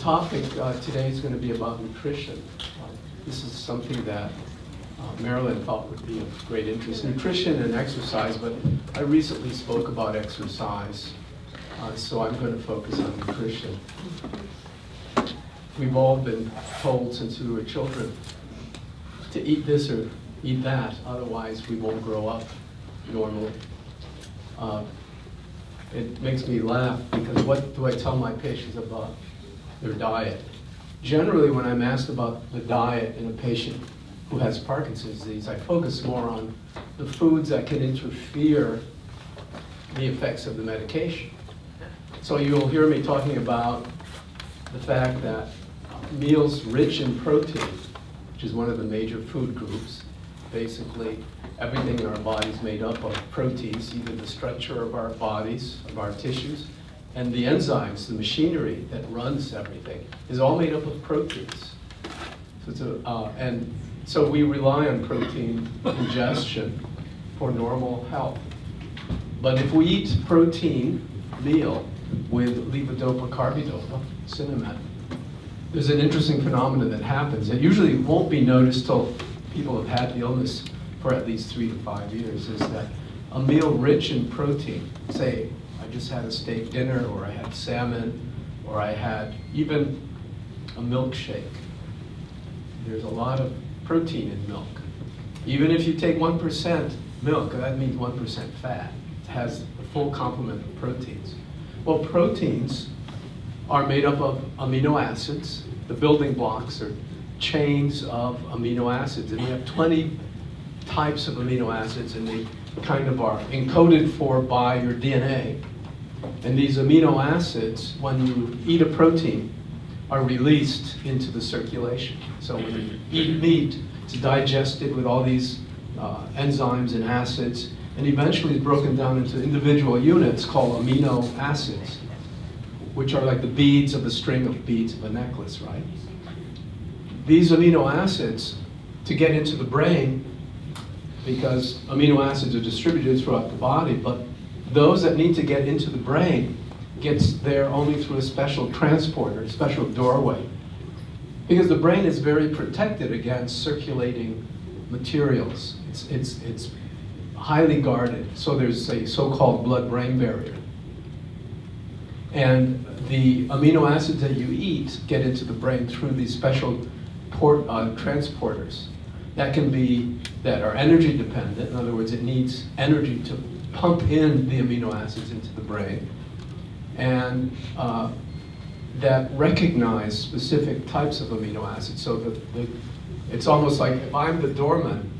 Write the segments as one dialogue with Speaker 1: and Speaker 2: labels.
Speaker 1: topic today is going to be about nutrition. This is something that Marilyn thought would be of great interest. Nutrition and exercise, but I recently spoke about exercise, so I'm going to focus on nutrition. We've all been told since we were children to eat this or eat that, otherwise we won't grow up normally. It makes me laugh because what do I tell my patients about their diet? Generally, when I'm asked about the diet in a patient who has Parkinson's disease, I focus more on the foods that can interfere the effects of the medication. So you'll hear me talking about the fact that meals rich in protein, which is one of the major food groups, basically everything in our body is made up of proteins, either the structure of our bodies, of our tissues, and the enzymes, the machinery that runs everything, is all made up of proteins. So we rely on protein ingestion for normal health. But if we eat protein meal with levodopa, carbidopa, cinnamon, there's an interesting phenomenon that happens. It usually won't be noticed till people have had the illness for at least 3 to 5 years, is that a meal rich in protein, say I just had a steak dinner, or I had salmon, or I had even a milkshake. There's a lot of protein in milk. Even if you take 1% milk, that means 1% fat. It has a full complement of proteins. Well, proteins are made up of amino acids. The building blocks are chains of amino acids, and we have 20 types of amino acids, and they kind of are encoded for by your DNA. And these amino acids, when you eat a protein, are released into the circulation. So when you eat meat, it's digested with all these enzymes and acids, and eventually it's broken down into individual units called amino acids, which are like the beads of a string of beads of a necklace, right? These amino acids, to get into the brain, because amino acids are distributed throughout the body, but those that need to get into the brain gets there only through a special transporter, a special doorway. Because the brain is very protected against circulating materials. It's highly guarded, so there's a so-called blood-brain barrier. And the amino acids that you eat get into the brain through these special transporters that are energy dependent. In other words, it needs energy to pump in the amino acids into the brain, and that recognize specific types of amino acids. So it's almost like if I'm the doorman,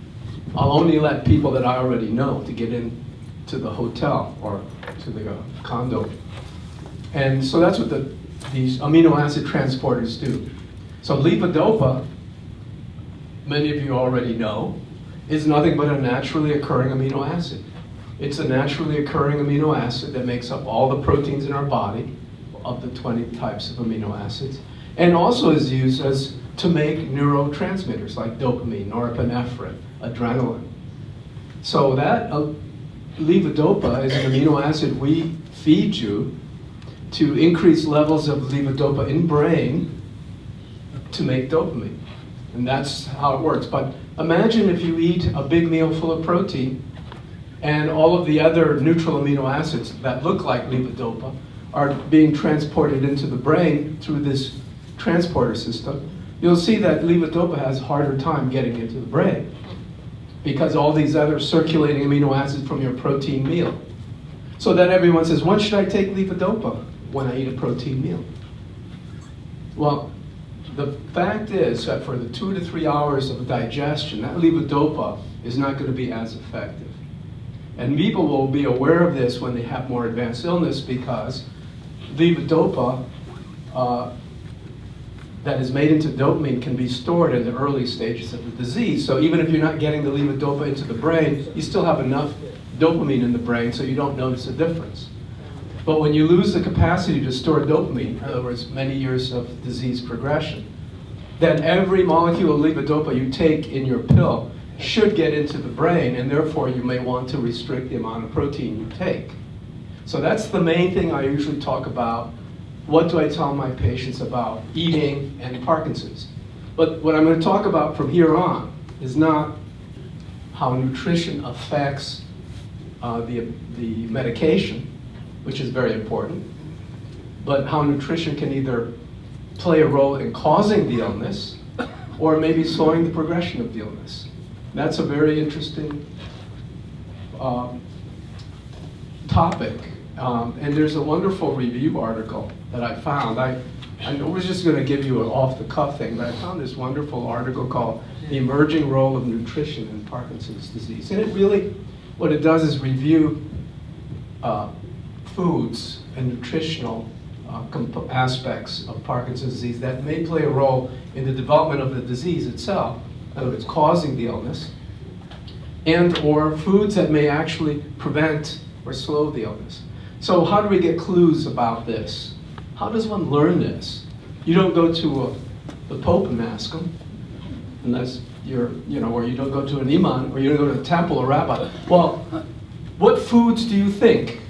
Speaker 1: I'll only let people that I already know to get in to the hotel or to the condo. And so that's what these amino acid transporters do. So levodopa, many of you already know, is nothing but a naturally occurring amino acid. It's a naturally occurring amino acid that makes up all the proteins in our body, of the 20 types of amino acids, and also is used to make neurotransmitters like dopamine, norepinephrine, adrenaline. So that levodopa is an amino acid we feed you to increase levels of levodopa in brain to make dopamine. And that's how it works. But imagine if you eat a big meal full of protein and all of the other neutral amino acids that look like levodopa are being transported into the brain through this transporter system. You'll see that levodopa has a harder time getting into the brain because all these other circulating amino acids from your protein meal. So then everyone says, when should I take levodopa? When I eat a protein meal. Well, the fact is that for the 2 to 3 hours of digestion, that levodopa is not going to be as effective. And people will be aware of this when they have more advanced illness, because levodopa that is made into dopamine can be stored in the early stages of the disease. So even if you're not getting the levodopa into the brain, you still have enough dopamine in the brain so you don't notice a difference. But when you lose the capacity to store dopamine, in other words, many years of disease progression, then every molecule of levodopa you take in your pill should get into the brain, and therefore you may want to restrict the amount of protein you take. So that's the main thing I usually talk about what do I tell my patients about eating and Parkinson's? But what I'm going to talk about from here on is not how nutrition affects the medication, which is very important, but how nutrition can either play a role in causing the illness or maybe slowing the progression of the illness. That's a very interesting topic. And there's a wonderful review article that I found. I was just going to give you an off-the-cuff thing, but I found this wonderful article called The Emerging Role of Nutrition in Parkinson's Disease. And it really, what it does is review foods and nutritional aspects of Parkinson's disease that may play a role in the development of the disease itself, in other words, causing the illness, and or foods that may actually prevent or slow the illness. So how do we get clues about this? How does one learn this? You don't go to the Pope and ask him, unless you're, or you don't go to an imam, or you don't go to a temple or rabbi. Well, what foods do you think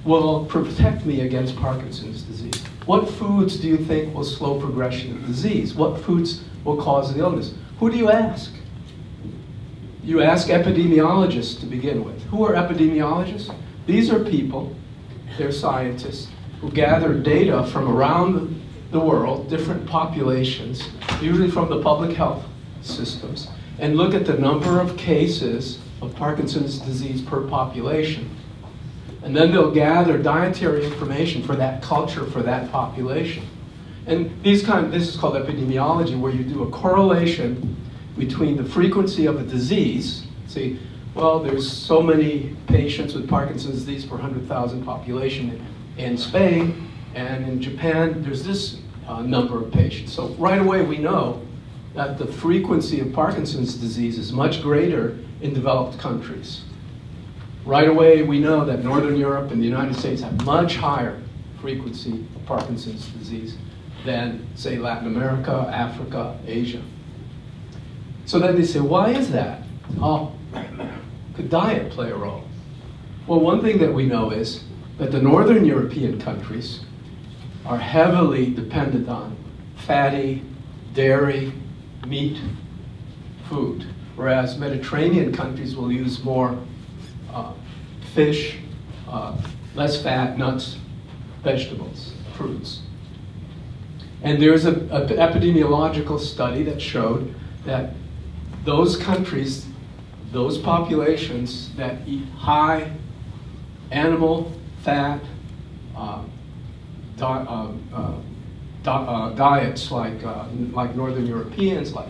Speaker 1: will protect me against Parkinson's disease? What foods do you think will slow progression of disease? What foods will cause the illness? Who do you ask? You ask epidemiologists to begin with. Who are epidemiologists? These are people, they're scientists, who gather data from around the world, different populations, usually from the public health systems, and look at the number of cases of Parkinson's disease per population. And then they'll gather dietary information for that culture, for that population. And this is called epidemiology, where you do a correlation between the frequency of a disease. See, well, there's so many patients with Parkinson's disease per 100,000 population in Spain, and in Japan, there's this number of patients. So right away we know that the frequency of Parkinson's disease is much greater in developed countries. Right away we know that Northern Europe and the United States have much higher frequency of Parkinson's disease than, say, Latin America, Africa, Asia. So then they say, why is that? Oh, could diet play a role? Well, one thing that we know is that the Northern European countries are heavily dependent on fatty, dairy, meat food, whereas Mediterranean countries will use more fish, less fat, nuts, vegetables, fruits. And there's an epidemiological study that showed that those countries, those populations that eat high animal fat diets like Northern Europeans, like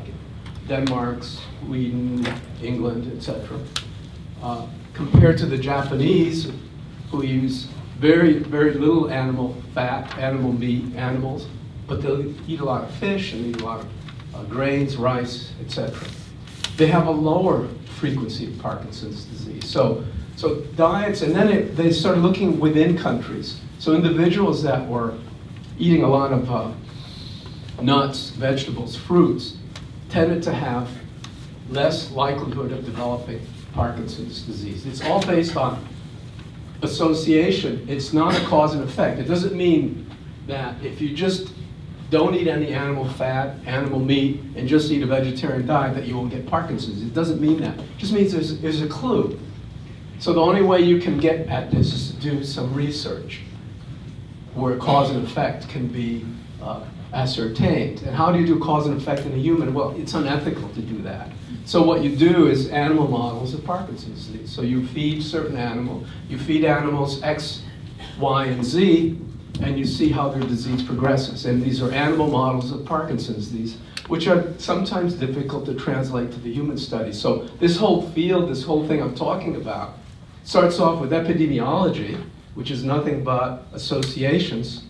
Speaker 1: Denmark, Sweden, England, etc., compared to the Japanese, who use very, very little animal fat, animal meat, animals, but they'll eat a lot of fish and eat a lot of grains, rice, etc. They have a lower frequency of Parkinson's disease. So diets, and then they started looking within countries. So individuals that were eating a lot of nuts, vegetables, fruits, tended to have less likelihood of developing Parkinson's disease. It's all based on association. It's not a cause and effect. It doesn't mean that if you just don't eat any animal fat, animal meat, and just eat a vegetarian diet that you won't get Parkinson's. It doesn't mean that. It just means there's a clue. So the only way you can get at this is to do some research where cause and effect can be ascertained. And how do you do cause and effect in a human? Well, it's unethical to do that. So what you do is animal models of Parkinson's disease. So you feed certain animals, you feed animals X, Y, and Z, and you see how their disease progresses. And these are animal models of Parkinson's disease, which are sometimes difficult to translate to the human study. So this whole field, this whole thing I'm talking about, starts off with epidemiology, which is nothing but associations.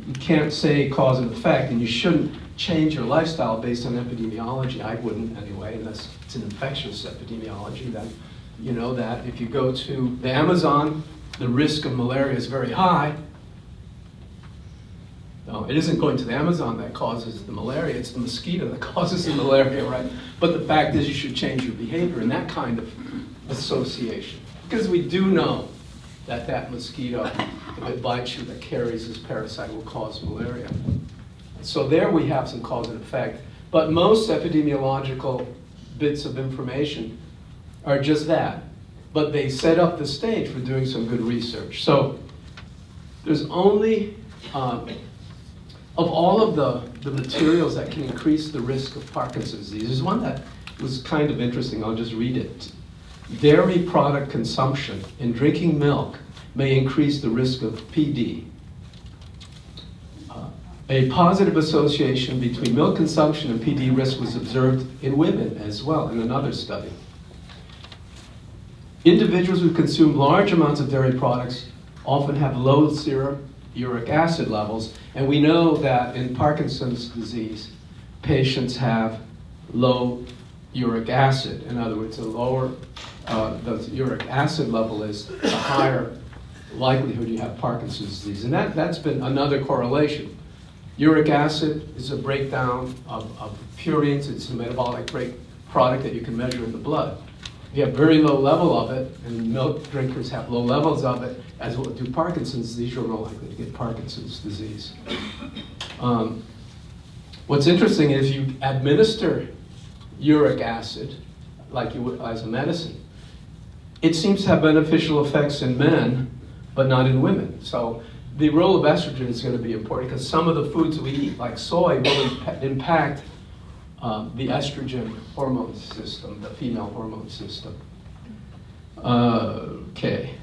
Speaker 1: You can't say cause and effect, and you shouldn't change your lifestyle based on epidemiology. I wouldn't anyway, unless it's an infectious epidemiology. Then you know that if you go to the Amazon, the risk of malaria is very high. No, it isn't going to the Amazon that causes the malaria, it's the mosquito that causes the malaria, right? But the fact is you should change your behavior in that kind of association. Because we do know that mosquito if it bites you, that carries this parasite will cause malaria. So there we have some cause and effect. But most epidemiological bits of information are just that. But they set up the stage for doing some good research. So there's only, of all of the materials that can increase the risk of Parkinson's disease, there's one that was kind of interesting. I'll just read it. Dairy product consumption in drinking milk may increase the risk of PD. A positive association between milk consumption and PD risk was observed in women as well in another study. Individuals who consume large amounts of dairy products often have low serum uric acid levels, and we know that in Parkinson's disease, patients have low uric acid. In other words, the lower the uric acid level is, the higher likelihood you have Parkinson's disease. And that's been another correlation. Uric acid is a breakdown of purines. It's a metabolic product that you can measure in the blood. If you have very low level of it, and milk drinkers have low levels of it, as will do Parkinson's disease, you're more likely to get Parkinson's disease. What's interesting is you administer uric acid, like you would as a medicine, it seems to have beneficial effects in men, but not in women. So the role of estrogen is going to be important because some of the foods we eat, like soy, will impact the estrogen hormone system, the female hormone system. Okay.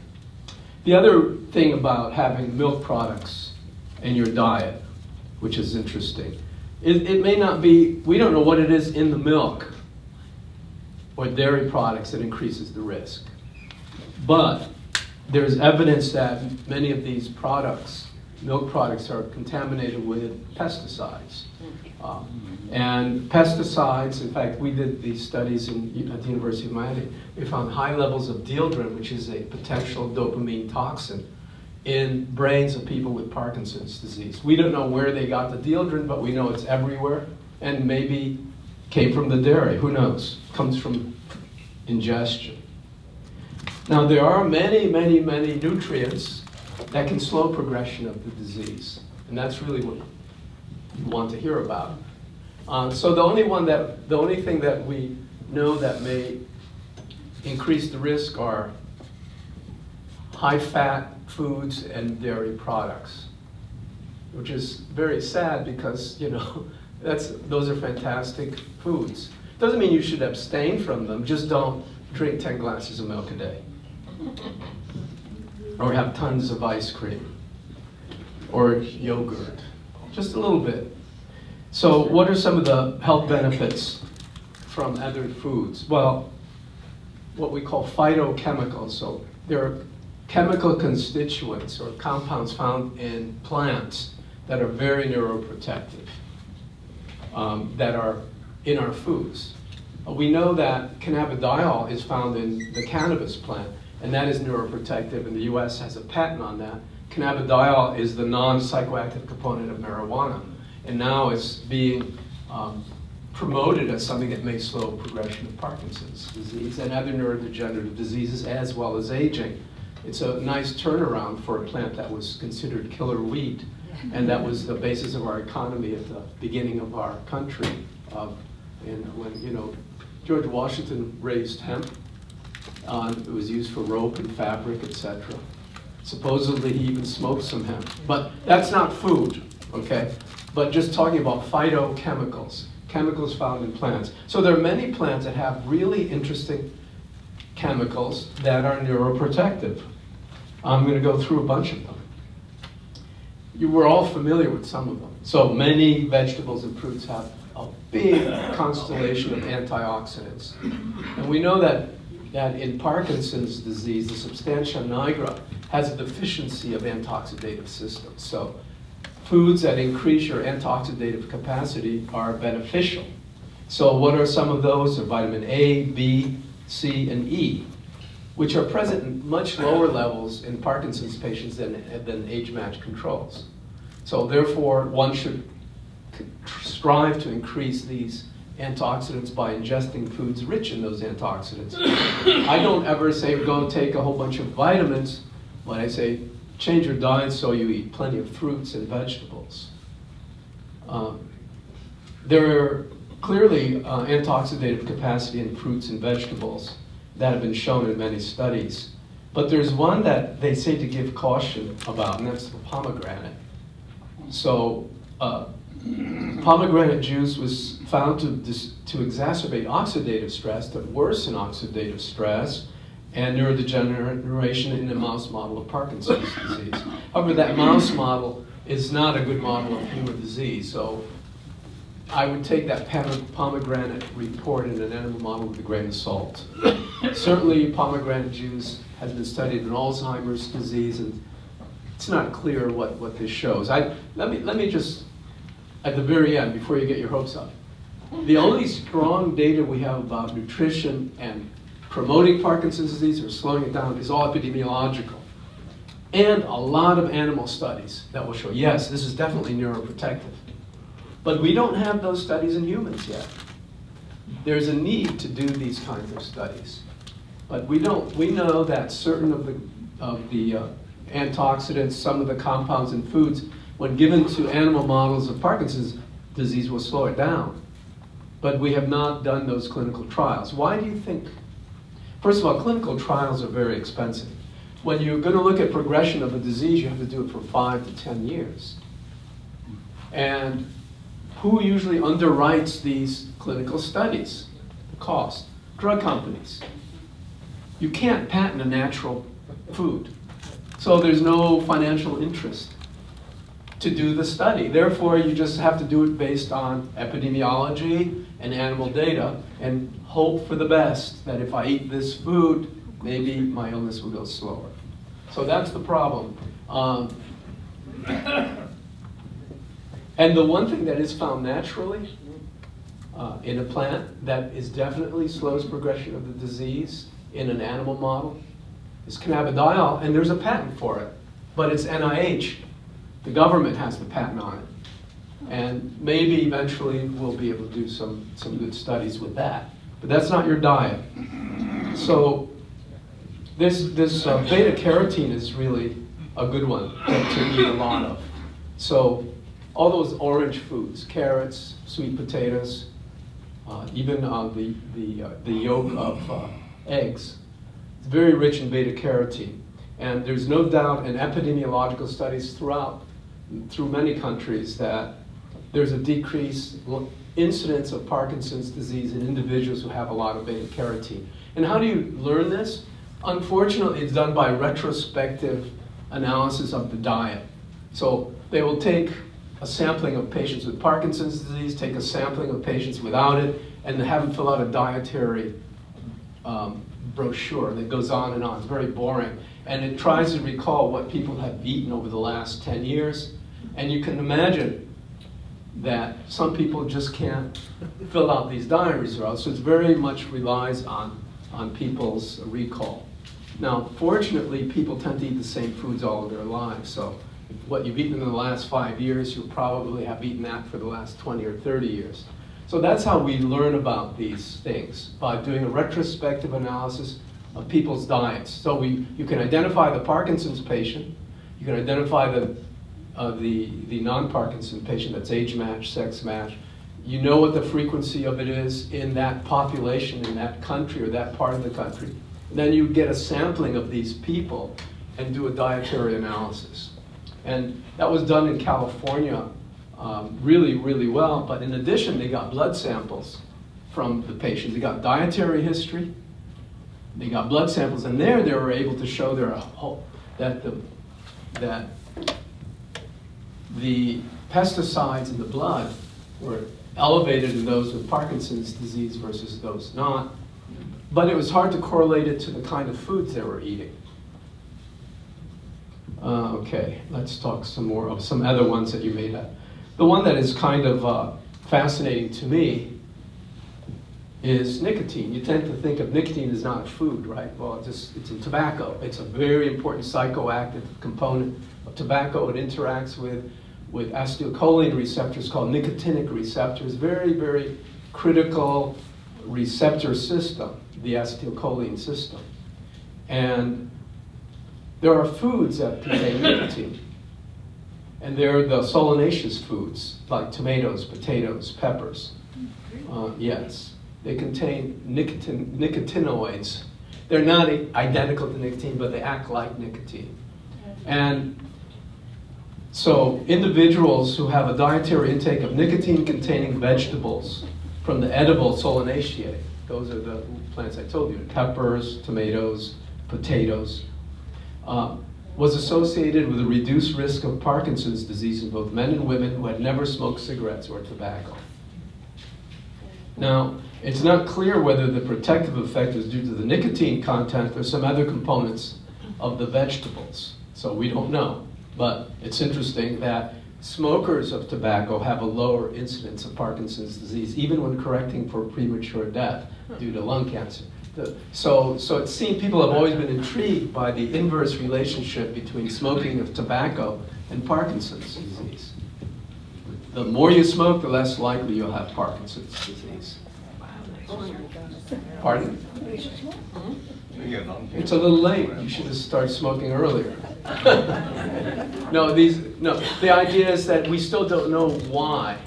Speaker 1: The other thing about having milk products in your diet, which is interesting, it may not be, we don't know what it is in the milk or dairy products that increases the risk. But there's evidence that many of these products, milk products, are contaminated with pesticides. And pesticides, in fact, we did these studies at the University of Miami. We found high levels of dieldrin, which is a potential dopamine toxin, in brains of people with Parkinson's disease. We don't know where they got the dieldrin, but we know it's everywhere, and maybe came from the dairy. Who knows? Comes from ingestion. Now, there are many, many, many nutrients that can slow progression of the disease, and that's really what you want to hear about. So the only thing that we know that may increase the risk are high-fat foods and dairy products, which is very sad because, you know, those are fantastic foods. Doesn't mean you should abstain from them, just don't drink 10 glasses of milk a day. Or have tons of ice cream. Or yogurt. Just a little bit. So what are some of the health benefits from other foods? Well, what we call phytochemicals. So there are chemical constituents or compounds found in plants that are very neuroprotective, that are in our foods. We know that cannabidiol is found in the cannabis plant, and that is neuroprotective, and the US has a patent on that. Cannabidiol is the non-psychoactive component of marijuana, and now it's being promoted as something that may slow progression of Parkinson's disease and other neurodegenerative diseases as well as aging. It's a nice turnaround for a plant that was considered killer weed, and that was the basis of our economy at the beginning of our country. And when, you know, George Washington raised hemp, it was used for rope and fabric, etc. Supposedly he even smoked some hemp, but that's not food, okay? But just talking about phytochemicals, chemicals found in plants. So there are many plants that have really interesting chemicals that are neuroprotective. I'm going to go through a bunch of them. You were all familiar with some of them. So many vegetables and fruits have a big constellation of antioxidants. And we know that in Parkinson's disease, the substantia nigra has a deficiency of antioxidative systems. So foods that increase your antioxidative capacity are beneficial. So what are some of those? Are vitamin A, B, C, and E, which are present in much lower levels in Parkinson's patients than age-matched controls. So therefore, one should strive to increase these antioxidants by ingesting foods rich in those antioxidants. I don't ever say go take a whole bunch of vitamins. What I say, change your diet so you eat plenty of fruits and vegetables. There are clearly antioxidative capacity in fruits and vegetables that have been shown in many studies. But there's one that they say to give caution about, and that's the pomegranate. So pomegranate juice was found to exacerbate oxidative stress, to worsen oxidative stress, and neurodegeneration in a mouse model of Parkinson's disease. However, that mouse model is not a good model of human disease, so I would take that pomegranate report in an animal model with a grain of salt. Certainly, pomegranate juice has been studied in Alzheimer's disease, and it's not clear what this shows. Let me just, at the very end, before you get your hopes up, the only strong data we have about nutrition and promoting Parkinson's disease or slowing it down is all epidemiological. And a lot of animal studies that will show, yes, this is definitely neuroprotective. But we don't have those studies in humans yet. There's a need to do these kinds of studies. But we don't. We know that certain of the antioxidants, some of the compounds in foods, when given to animal models of Parkinson's disease, will slow it down. But we have not done those clinical trials. Why do you think? First of all, clinical trials are very expensive. When you're going to look at progression of a disease, you have to do it for 5 to 10 years. And who usually underwrites these clinical studies? The cost. Drug companies. You can't patent a natural food. So there's no financial interest to do the study. Therefore, you just have to do it based on epidemiology and animal data and hope for the best, that if I eat this food, maybe my illness will go slower. So that's the problem. And the one thing that is found naturally in a plant that is definitely slows progression of the disease in an animal model is cannabidiol, and there's a patent for it, but it's NIH. The government has the patent on it. And maybe eventually we'll be able to do some good studies with that. But that's not your diet. So this beta carotene is really a good one to eat a lot of. So all those orange foods, carrots, sweet potatoes, even the yolk of eggs, it's very rich in beta carotene. And there's no doubt in epidemiological studies through many countries that there's a decreased incidence of Parkinson's disease in individuals who have a lot of beta carotene. And how do you learn this? Unfortunately, it's done by retrospective analysis of the diet. So they will take a sampling of patients with Parkinson's disease, take a sampling of patients without it, and have them fill out a dietary brochure that goes on and on. It's very boring. And it tries to recall what people have eaten over the last 10 years. And you can imagine that some people just can't fill out these diet results. So it very much relies on people's recall. Now, fortunately, people tend to eat the same foods all of their lives. So what you've eaten in the last 5 years, you'll probably have eaten that for the last 20 or 30 years. So that's how we learn about these things, by doing a retrospective analysis of people's diets. So you can identify the Parkinson's patient, you can identify the non-Parkinson patient that's age matched, sex matched. You know what the frequency of it is in that population, in that country or that part of the country. And then you get a sampling of these people and do a dietary analysis. And that was done in California really, really well. But in addition, they got blood samples from the patients. They got dietary history. They got blood samples, and there they were able to show that the pesticides in the blood were elevated in those with Parkinson's disease versus those not. But it was hard to correlate it to the kind of foods they were eating. Okay, let's talk some more of some other ones that you made up. The one that is kind of fascinating to me is nicotine. You tend to think of nicotine as not a food, right? Well, it's in tobacco. It's a very important psychoactive component of tobacco. It interacts with acetylcholine receptors called nicotinic receptors. Very, very critical receptor system, the acetylcholine system. And There are foods that contain nicotine. And they're the solanaceous foods, like tomatoes, potatoes, peppers. Yes, they contain nicotinoids. They're not identical to nicotine, but they act like nicotine. And so individuals who have a dietary intake of nicotine-containing vegetables from the edible Solanaceae, those are the plants I told you, peppers, tomatoes, potatoes, was associated with a reduced risk of Parkinson's disease in both men and women who had never smoked cigarettes or tobacco. Now, it's not clear whether the protective effect is due to the nicotine content or some other components of the vegetables. So we don't know. But it's interesting that smokers of tobacco have a lower incidence of Parkinson's disease, even when correcting for premature death due to lung cancer. So it seems people have always been intrigued by the inverse relationship between smoking of tobacco and Parkinson's disease. The more you smoke, the less likely you'll have Parkinson's disease. Pardon? It's a little late. You should have started smoking earlier. No, the idea is that we still don't know why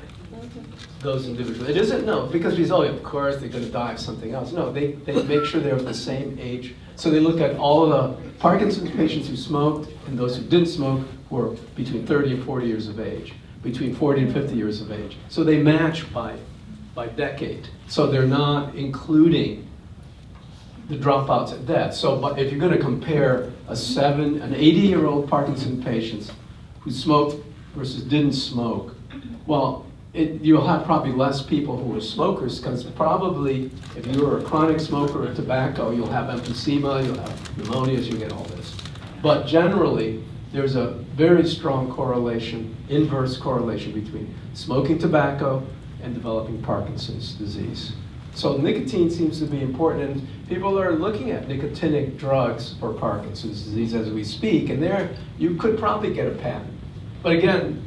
Speaker 1: those individuals. It isn't, no, because we say, oh, of course, they're going to die of something else. No, they make sure they're of the same age. So they look at all of the Parkinson's patients who smoked and those who didn't smoke who were between 30 and 40 years of age, between 40 and 50 years of age. So they match by decade. So they're not including the dropouts at death. So but if you're going to compare an 80-year-old Parkinson patient who smoked versus didn't smoke, well, you'll have probably less people who are smokers, because probably if you're a chronic smoker of tobacco, you'll have emphysema, you'll have pneumonias, you get all this. But generally, there's a very strong correlation, inverse correlation between smoking tobacco and developing Parkinson's disease. So nicotine seems to be important, and people are looking at nicotinic drugs for Parkinson's disease as we speak, and there you could probably get a patent. But again,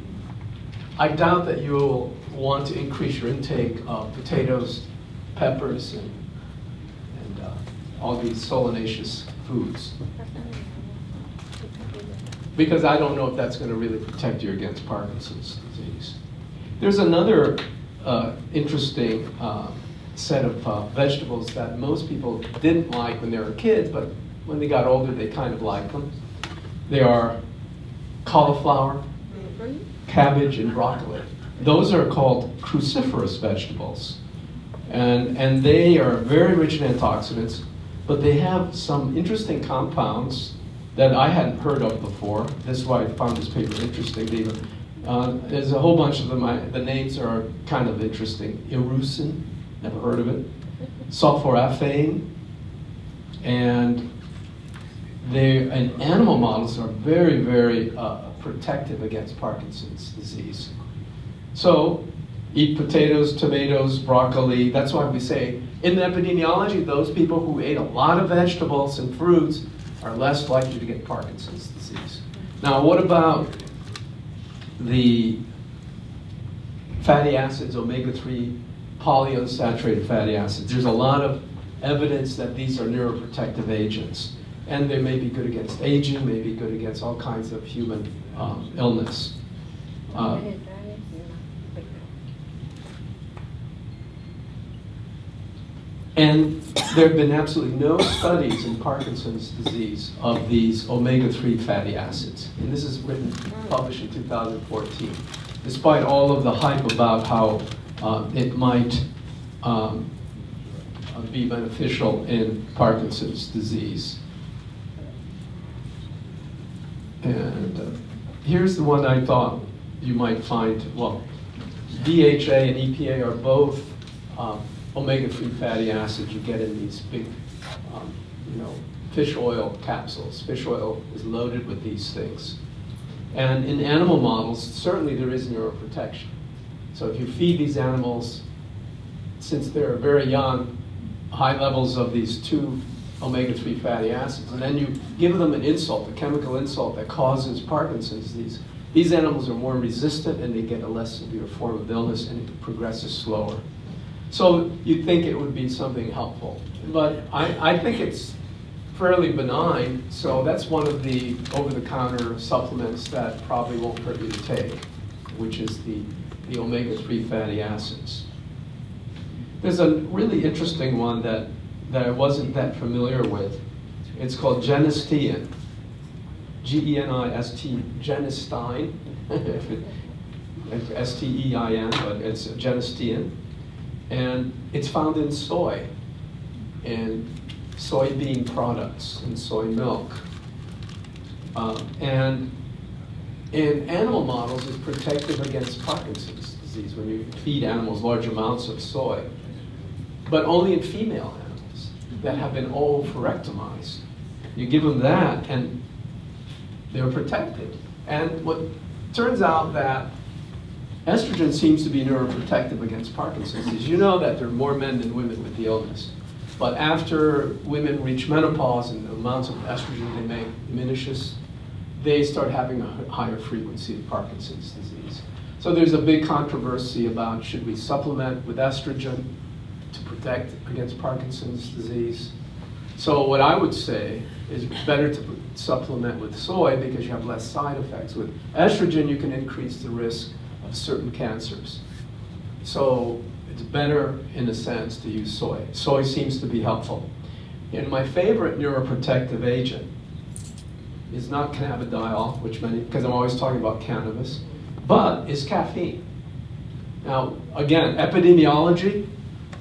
Speaker 1: I doubt that you'll want to increase your intake of potatoes, peppers, and all these solanaceous foods. Because I don't know if that's going to really protect you against Parkinson's disease. There's another interesting set of vegetables that most people didn't like when they were kids, but when they got older, they kind of liked them. They are cauliflower, cabbage, and broccoli. Those are called cruciferous vegetables. And they are very rich in antioxidants, but they have some interesting compounds that I hadn't heard of before. That's why I found this paper interesting. There's a whole bunch of them. The names are kind of interesting. Irucin, never heard of it. Sulforaphane, and they, in animal models, are very, very protective against Parkinson's disease. So, eat potatoes, tomatoes, broccoli. That's why we say, in epidemiology, those people who ate a lot of vegetables and fruits are less likely to get Parkinson's disease. Now, what about the fatty acids, omega-3 polyunsaturated fatty acids? There's a lot of evidence that these are neuroprotective agents, and they may be good against aging, may be good against all kinds of human illness. And there have been absolutely no studies in Parkinson's disease of these omega-3 fatty acids. And this is published in 2014, despite all of the hype about how it might be beneficial in Parkinson's disease. And here's the one I thought you might find. Well, DHA and EPA are both omega-3 fatty acids you get in these big, fish oil capsules. Fish oil is loaded with these things. And in animal models, certainly there is neuroprotection. So if you feed these animals, since they're very young, high levels of these two omega-3 fatty acids, and then you give them an insult, a chemical insult that causes Parkinson's disease, these animals are more resistant and they get a less severe form of illness and it progresses slower. So you'd think it would be something helpful. But I think it's fairly benign, so that's one of the over-the-counter supplements that probably won't hurt you to take, which is the omega-3 fatty acids. There's a really interesting one that I wasn't that familiar with. It's called genistein, G-E-N-I-S-T, genistein, S-T-E-I-N, but it's genistein. And it's found in soy, and soybean products, and soy milk. And in animal models, it's protective against Parkinson's disease when you feed animals large amounts of soy, but only in female animals that have been oophorectomized. You give them that, and they're protected. And what turns out that estrogen seems to be neuroprotective against Parkinson's disease. You know that there are more men than women with the illness. But after women reach menopause and the amounts of estrogen they make diminishes, they start having a higher frequency of Parkinson's disease. So there's a big controversy about should we supplement with estrogen to protect against Parkinson's disease. So what I would say is better to supplement with soy because you have less side effects. With estrogen, you can increase the risk of certain cancers. So it's better, in a sense, to use soy. Soy seems to be helpful. And my favorite neuroprotective agent is not cannabidiol, because I'm always talking about cannabis, but is caffeine. Now, again, epidemiology,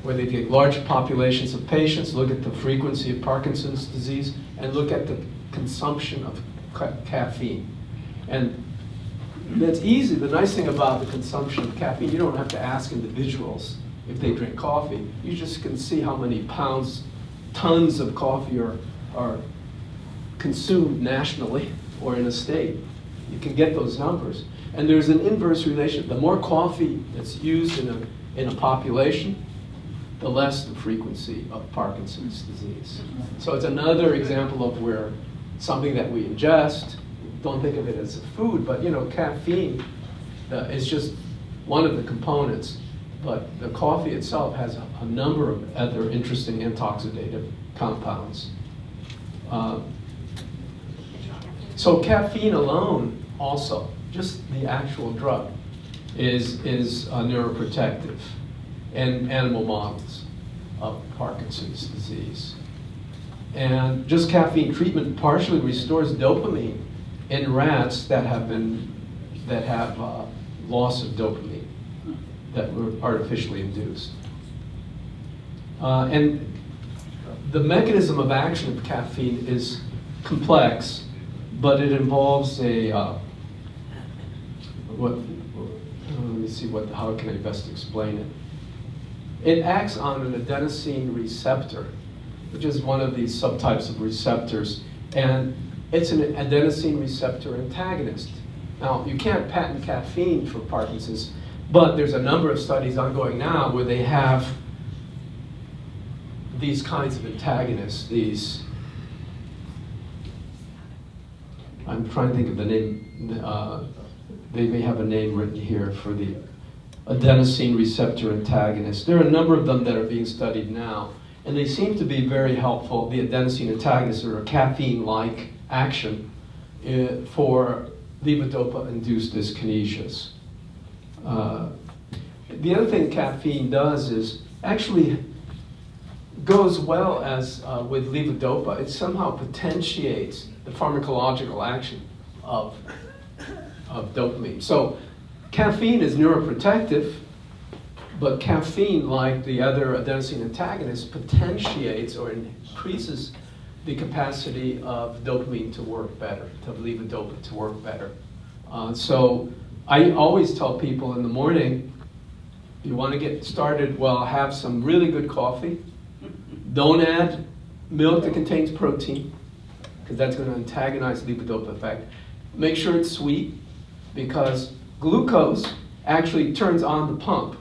Speaker 1: where they take large populations of patients, look at the frequency of Parkinson's disease, and look at the consumption of caffeine. And that's easy. The nice thing about the consumption of caffeine, you don't have to ask individuals if they drink coffee. You just can see how many pounds, tons of coffee are consumed nationally or in a state. You can get those numbers. And there's an inverse relationship. The more coffee that's used in a population, the less the frequency of Parkinson's disease. So it's another example of where something that we ingest, don't think of it as a food, but caffeine is just one of the components. But the coffee itself has a number of other interesting antioxidative compounds. So caffeine alone also, just the actual drug, is neuroprotective in animal models of Parkinson's disease. And just caffeine treatment partially restores dopamine in rats that have loss of dopamine that were artificially induced. And the mechanism of action of caffeine is complex, but it involves how can I best explain it? It acts on an adenosine receptor, which is one of these subtypes of receptors, and it's an adenosine receptor antagonist. Now, you can't patent caffeine for Parkinson's, but there's a number of studies ongoing now where they have these kinds of antagonists, I'm trying to think of the name, they may have a name written here for the adenosine receptor antagonists. There are a number of them that are being studied now, and they seem to be very helpful. The adenosine antagonists are a caffeine-like action for levodopa-induced dyskinesias. The other thing caffeine does is actually goes well as with levodopa. It somehow potentiates the pharmacological action of dopamine. So caffeine is neuroprotective, but caffeine, like the other adenosine antagonists, potentiates or increases the capacity of dopamine to work better, of levodopa to work better. So I always tell people in the morning, you want to get started, well, have some really good coffee. Don't add milk that contains protein, because that's going to antagonize the levodopa effect. Make sure it's sweet, because glucose actually turns on the pump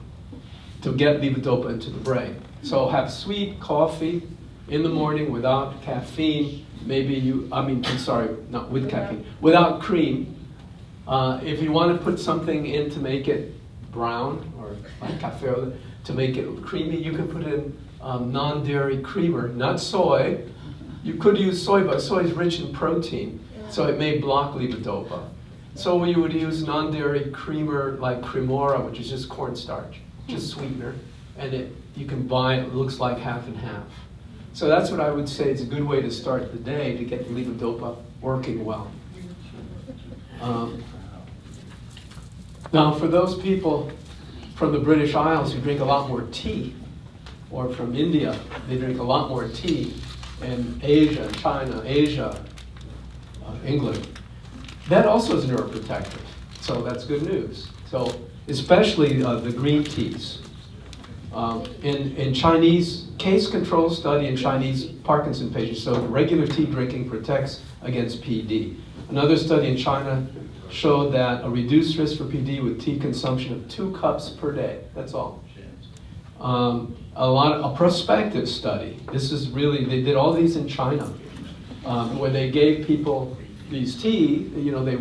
Speaker 1: to get levodopa into the brain. So have sweet coffee in the morning without caffeine, not with caffeine, without cream. If you want to put something in to make it brown, or like cafe, to make it creamy, you can put in non-dairy creamer, not soy, You could use soy, but soy is rich in protein, so it may block levodopa. So you would use non-dairy creamer like Cremora, which is just cornstarch, just sweetener, and you can buy it looks like half and half. So that's what I would say is a good way to start the day to get the levodopa working well. Now, for those people from the British Isles who drink a lot more tea, or from India, they drink a lot more tea, and Asia, China, Asia, England, that also is neuroprotective. So that's good news. So especially the green teas. In Chinese, case control study in Chinese Parkinson patients, so regular tea drinking protects against PD. Another study in China showed that a reduced risk for PD with tea consumption of 2 cups per day. That's all. A prospective study. This is really, they did all these in China, where they gave people these tea, they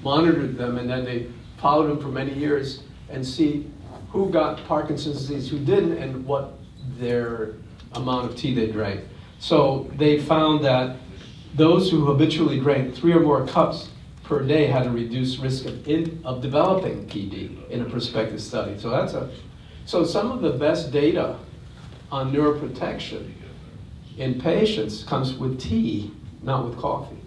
Speaker 1: monitored them and then they followed them for many years and see who got Parkinson's disease, who didn't, and what their amount of tea they drank. So they found that those who habitually drank 3 or more cups per day had a reduced risk of developing PD in a prospective study. So some of the best data on neuroprotection in patients comes with tea, not with coffee.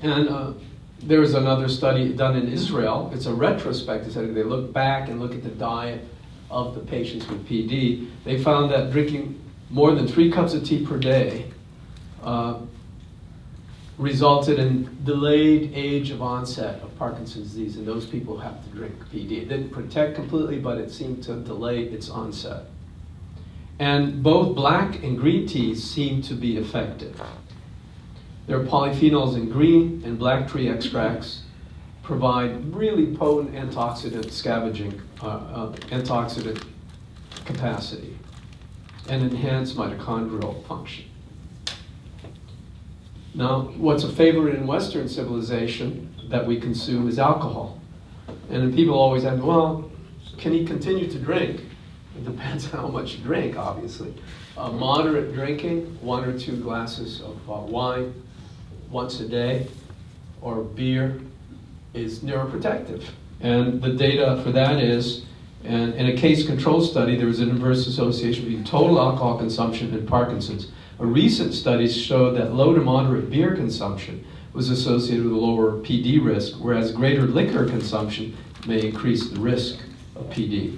Speaker 1: And there was another study done in Israel. It's a retrospective study. They look back and look at the diet of the patients with PD. They found that drinking more than 3 cups of tea per day resulted in delayed age of onset of Parkinson's disease, and those people have to drink PD. It didn't protect completely, but it seemed to delay its onset. And both black and green teas seem to be effective. There are polyphenols in green and black tree extracts provide really potent antioxidant scavenging, antioxidant capacity, and enhance mitochondrial function. Now, what's a favorite in Western civilization that we consume is alcohol. And then people always ask, well, can he continue to drink? It depends on how much you drink, obviously. Moderate drinking, 1 or 2 glasses of wine once a day, or beer, is neuroprotective. And the data for that is, and in a case control study, there was an inverse association between total alcohol consumption and Parkinson's. A recent study showed that low to moderate beer consumption was associated with a lower PD risk, whereas greater liquor consumption may increase the risk of PD.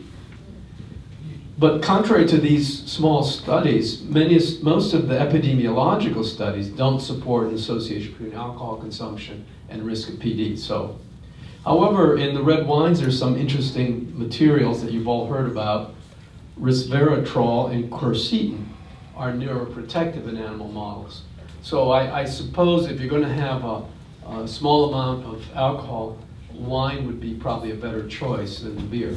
Speaker 1: But contrary to these small studies, most of the epidemiological studies don't support an association between alcohol consumption and risk of PD. So, however, in the red wines, there's some interesting materials that you've all heard about. Resveratrol and quercetin are neuroprotective in animal models. So I suppose if you're going to have a small amount of alcohol, wine would be probably a better choice than beer.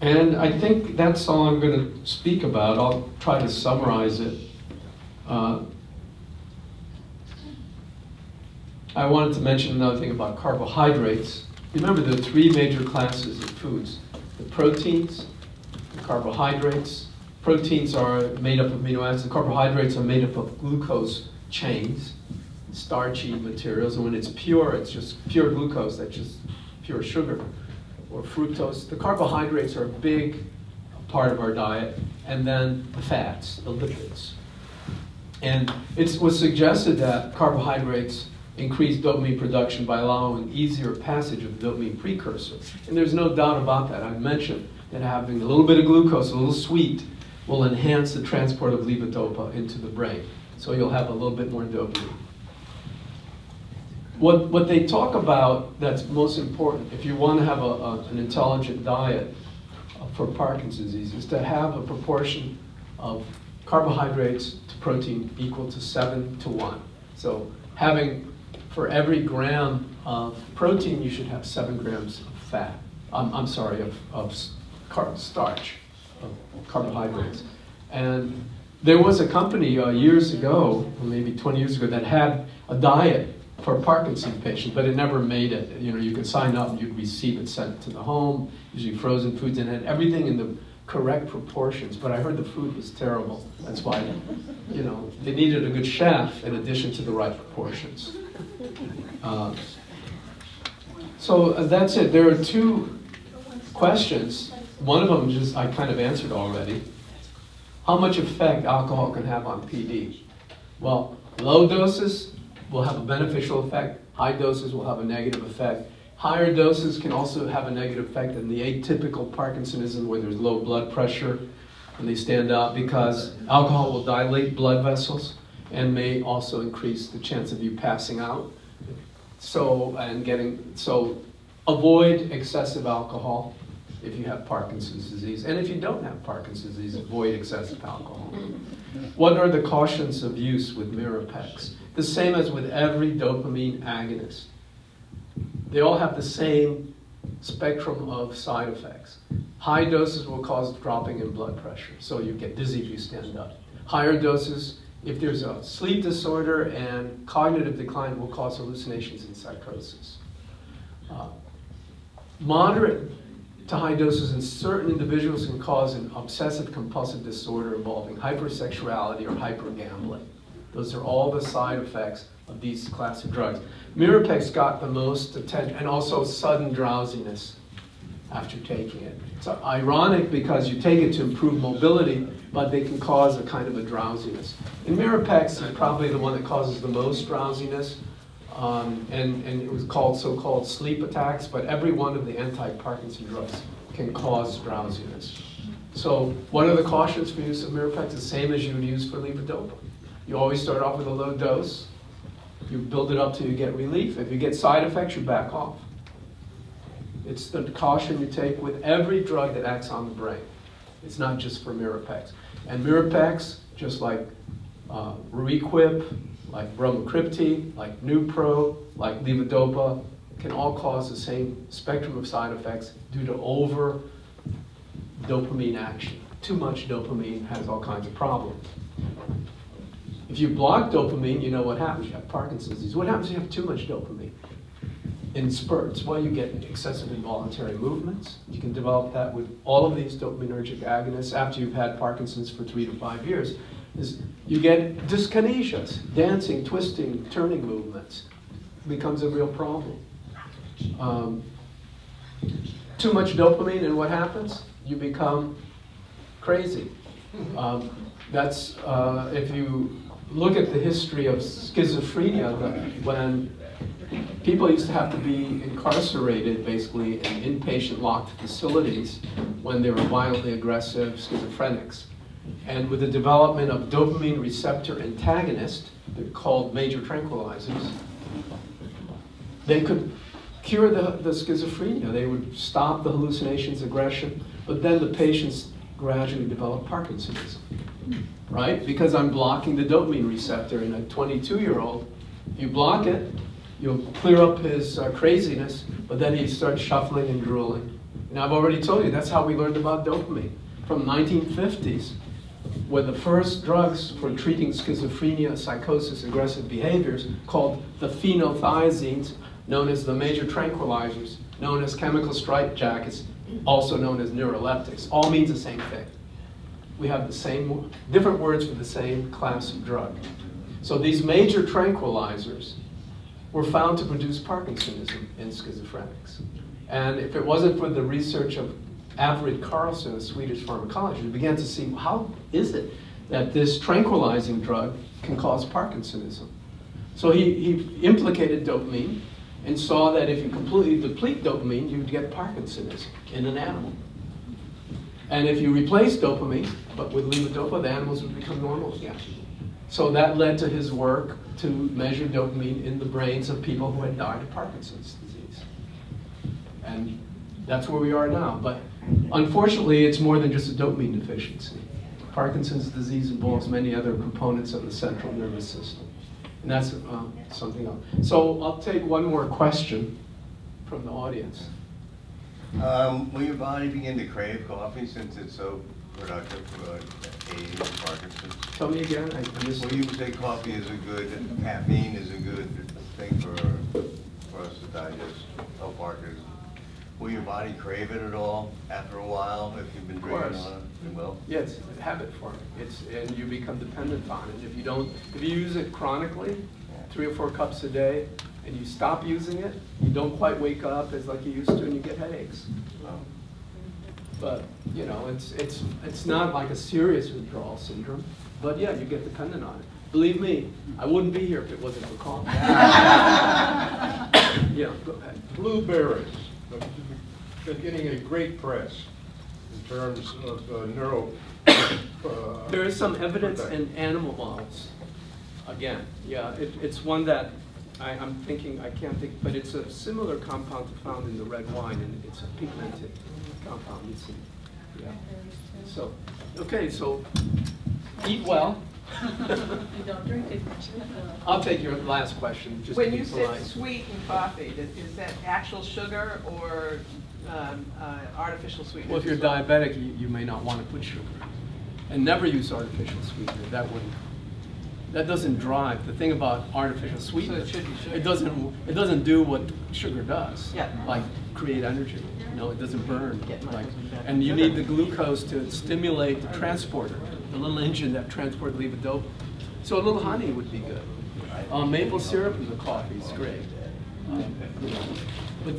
Speaker 1: And I think that's all I'm going to speak about. I'll try to summarize it. I wanted to mention another thing about carbohydrates. Remember, there are 3 major classes of foods: the proteins, the carbohydrates. Proteins are made up of amino acids. The carbohydrates are made up of glucose chains, starchy materials. And when it's pure, it's just pure glucose. That's just pure sugar or fructose. The carbohydrates are a big part of our diet. And then the fats, the lipids. And it was suggested that carbohydrates increase dopamine production by allowing easier passage of dopamine precursor. And there's no doubt about that. I mentioned that having a little bit of glucose, a little sweet, will enhance the transport of levodopa into the brain. So you'll have a little bit more dopamine. What they talk about that's most important, if you want to have an intelligent diet for Parkinson's disease, is to have a proportion of carbohydrates to protein equal to 7-to-1. So for every gram of protein, you should have 7 grams of fat. Of starch, of carbohydrates. And there was a company years ago, maybe 20 years ago, that had a diet for Parkinson's patients, but it never made it. You could sign up and you'd receive it sent to the home, usually frozen foods, and it had everything in correct proportions, but I heard the food was terrible. That's why, they needed a good chef in addition to the right proportions. So that's it. There are two questions. One of them I kind of answered already. How much effect alcohol can have on PD? Well, low doses will have a beneficial effect. High doses will have a negative effect. Higher doses can also have a negative effect in the atypical Parkinsonism where there's low blood pressure and they stand out because alcohol will dilate blood vessels and may also increase the chance of you passing out. So avoid excessive alcohol if you have Parkinson's disease. And if you don't have Parkinson's disease, avoid excessive alcohol. What are the cautions of use with Mirapex? The same as with every dopamine agonist. They all have the same spectrum of side effects. High doses will cause dropping in blood pressure, so you get dizzy if you stand up. Higher doses, if there's a sleep disorder and cognitive decline, will cause hallucinations and psychosis. Moderate to high doses in certain individuals can cause an obsessive compulsive disorder involving hypersexuality or hypergambling. Those are all the side effects of these class of drugs. Mirapex got the most attention, and also sudden drowsiness after taking it. It's ironic because you take it to improve mobility, but they can cause a kind of a drowsiness. And Mirapex is probably the one that causes the most drowsiness, and it was called so-called sleep attacks, but every one of the anti-Parkinson drugs can cause drowsiness. So what are the cautions for use of Mirapex? The same as you would use for levodopa. You always start off with a low dose. You build it up till you get relief. If you get side effects, you back off. It's the caution you take with every drug that acts on the brain. It's not just for Mirapex. And Mirapex, just like Requip, like bromocriptine, like Nupro, like levodopa, can all cause the same spectrum of side effects due to over dopamine action. Too much dopamine has all kinds of problems. If you block dopamine, you know what happens. You have Parkinson's disease. What happens if you have too much dopamine? In spurts, well, you get excessive involuntary movements. You can develop that with all of these dopaminergic agonists after you've had Parkinson's for 3 to 5 years. You get dyskinesias, dancing, twisting, turning movements. It becomes a real problem. Too much dopamine, and what happens? You become crazy. If you look at the history of schizophrenia, when people used to have to be incarcerated, basically, in inpatient locked facilities when they were violently aggressive schizophrenics. And with the development of dopamine receptor antagonists, they're called major tranquilizers, they could cure the schizophrenia. They would stop the hallucinations, aggression, but then the patients gradually develop Parkinsonism, right? Because I'm blocking the dopamine receptor in a 22-year-old. If you block it, you'll clear up his craziness, but then he starts shuffling and drooling. And I've already told you, that's how we learned about dopamine. From 1950s, when the first drugs for treating schizophrenia, psychosis, aggressive behaviors, called the phenothiazines, known as the major tranquilizers, known as chemical straitjackets, also known as neuroleptics, all means the same thing. We have the same, different words for the same class of drug. So these major tranquilizers were found to produce Parkinsonism in schizophrenics. And if it wasn't for the research of Arvid Carlsson, a Swedish pharmacologist, we began to see how is it that this tranquilizing drug can cause Parkinsonism. So he implicated dopamine and saw that if you completely deplete dopamine, you'd get Parkinsonism in an animal. And if you replace dopamine, but with levodopa, the animals would become normal again. So that led to his work to measure dopamine in the brains of people who had died of Parkinson's disease. And that's where we are now. But unfortunately, it's more than just a dopamine deficiency. Parkinson's disease involves many other components of the central nervous system. And that's something else. So I'll take one more question from the audience.
Speaker 2: Will your body begin to crave coffee since it's so productive for aiding Parkinson's?
Speaker 1: Tell me again. I missed.
Speaker 2: Well, you say coffee is a good, caffeine is a good thing for us to digest, help Parkinson's. Will your body crave it at all after a while if you've been drinking
Speaker 1: course.
Speaker 2: on it? It will?
Speaker 1: Yeah, it's a habit form. And you become dependent on it. If you use it chronically, 3 or 4 cups a day, and you stop using it, you don't quite wake up as like you used to, and you get headaches. But, you know, it's not like a serious withdrawal syndrome, but yeah, you get dependent on it. Believe me, I wouldn't be here if it wasn't for coffee. Yeah, go ahead.
Speaker 3: Blueberries, they're getting a great press in terms of neuro.
Speaker 1: There is some evidence in animal models. Again, yeah, it's one that I'm thinking, I can't think, but it's a similar compound found in the red wine, and it's a pigmented compound. Yeah. So, okay, so eat well.
Speaker 4: And don't drink it.
Speaker 1: I'll take your last question, just to
Speaker 5: When
Speaker 1: be
Speaker 5: you said
Speaker 1: polite.
Speaker 5: sweet in coffee, is that actual sugar or artificial sweeteners?
Speaker 1: Well, if you're
Speaker 5: as well?
Speaker 1: diabetic, you may not want to put sugar. And never use artificial sweetener. That doesn't drive. The thing about artificial sweetener,
Speaker 5: should be sugar.
Speaker 1: it doesn't do what sugar does.
Speaker 5: Yeah.
Speaker 1: Like create energy. No, it doesn't burn.
Speaker 5: Get my
Speaker 1: Like,
Speaker 5: husband back.
Speaker 1: and you need the glucose to stimulate the transporter, the little engine that transports levodopa. So a little honey would be good. Maple syrup in the coffee is great. You know, but